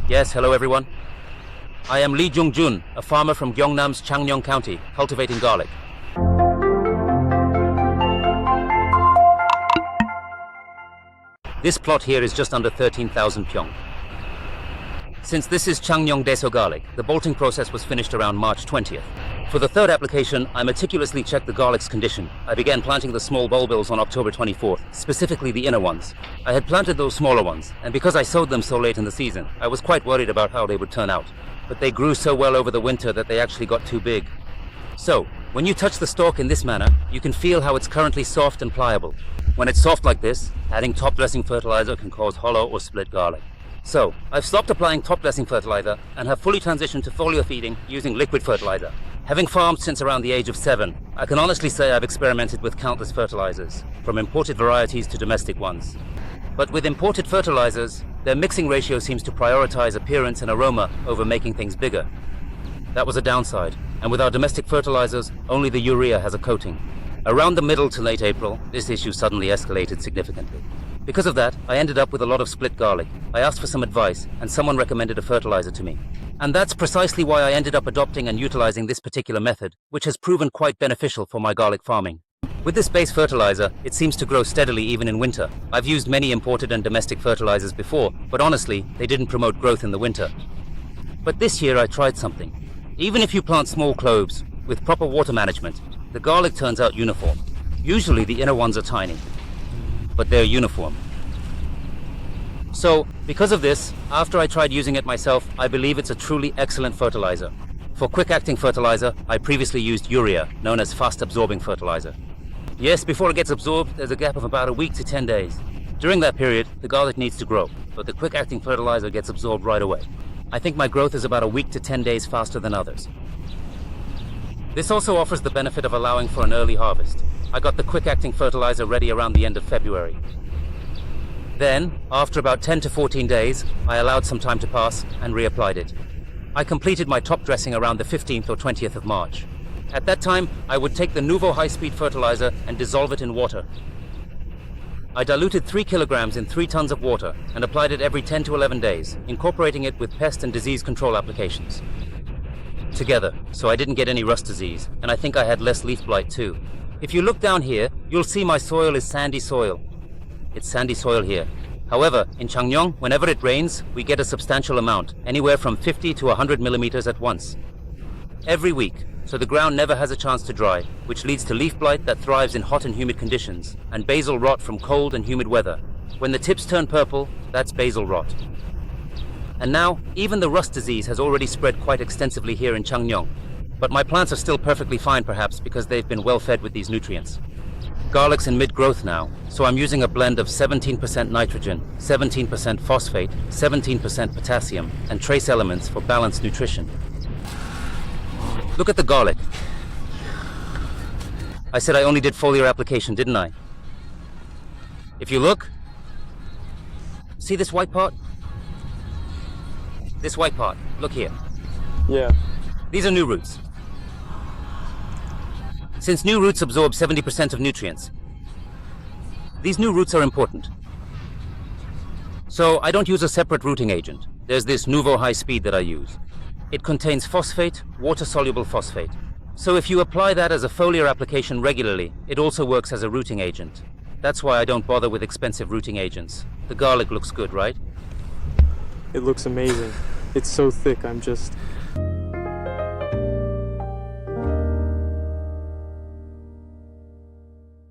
Yes, hello everyone. I am Lee Jung-jun, a farmer from Gyeongnam's Changnyong County, cultivating garlic. This plot here is just under 13,000 pyong. Since this is Changnyong Deso garlic, the bolting process was finished around March 20th. For the third application, I meticulously checked the garlic's condition. I began planting the small bulbils on October 24th, specifically the inner ones. I had planted those smaller ones, and because I sowed them so late in the season, I was quite worried about how they would turn out. But they grew so well over the winter that they actually got too big. So, when you touch the stalk in this manner, you can feel how it's currently soft and pliable. When it's soft like this, adding top dressing fertilizer can cause hollow or split garlic. So, I've stopped applying top dressing fertilizer and have fully transitioned to foliar feeding using liquid fertilizer. Having farmed since around the age of 7, I can honestly say I've experimented with countless fertilizers, from imported varieties to domestic ones. But with imported fertilizers, their mixing ratio seems to prioritize appearance and aroma over making things bigger. That was a downside, and with our domestic fertilizers, only the urea has a coating. Around the middle to late April, this issue suddenly escalated significantly. Because of that, I ended up with a lot of split garlic. I asked for some advice, and someone recommended a fertilizer to me. And that's precisely why I ended up adopting and utilizing this particular method, which has proven quite beneficial for my garlic farming. With this base fertilizer, it seems to grow steadily even in winter. I've used many imported and domestic fertilizers before, but honestly, they didn't promote growth in the winter. But this year I tried something. Even if you plant small cloves, with proper water management, the garlic turns out uniform. Usually the inner ones are tiny, but they're uniform. So, because of this, after I tried using it myself, I believe it's a truly excellent fertilizer. For quick-acting fertilizer, I previously used urea, known as fast-absorbing fertilizer. Yes, before it gets absorbed, there's a gap of about a week to 10 days. During that period, the garlic needs to grow, but the quick-acting fertilizer gets absorbed right away. I think my growth is about a week to 10 days faster than others. This also offers the benefit of allowing for an early harvest. I got the quick-acting fertilizer ready around the end of February. Then, after about 10 to 14 days, I allowed some time to pass and reapplied it. I completed my top dressing around the 15th or 20th of March. At that time, I would take the Nousbo high-speed fertilizer and dissolve it in water. I diluted 3 kilograms in 3 tons of water and applied it every 10 to 11 days, incorporating it with pest and disease control applications together, so I didn't get any rust disease, and I think I had less leaf blight too. If you look down here, you'll see my soil is sandy soil. It's sandy soil here. However, in Changnyong, whenever it rains, we get a substantial amount, anywhere from 50 to 100 millimeters at once. Every week, so the ground never has a chance to dry, which leads to leaf blight that thrives in hot and humid conditions, and basal rot from cold and humid weather. When the tips turn purple, that's basal rot. And now, even the rust disease has already spread quite extensively here in Changnyong. But my plants are still perfectly fine perhaps because they've been well fed with these nutrients. Garlic's in mid-growth now, so I'm using a blend of 17% nitrogen, 17% phosphate, 17% potassium, and trace elements for balanced nutrition. Look at the garlic. I said I only did foliar application, didn't I? If you look, see this white part? This white part, look here. Yeah. These are new roots. Since new roots absorb 70% of nutrients, these new roots are important. So I don't use a separate rooting agent. There's this Nousbo high speed that I use. It contains phosphate, water-soluble phosphate. So if you apply that as a foliar application regularly, it also works as a rooting agent. That's why I don't bother with expensive rooting agents. The garlic looks good, right? It looks amazing. It's so thick, I'm just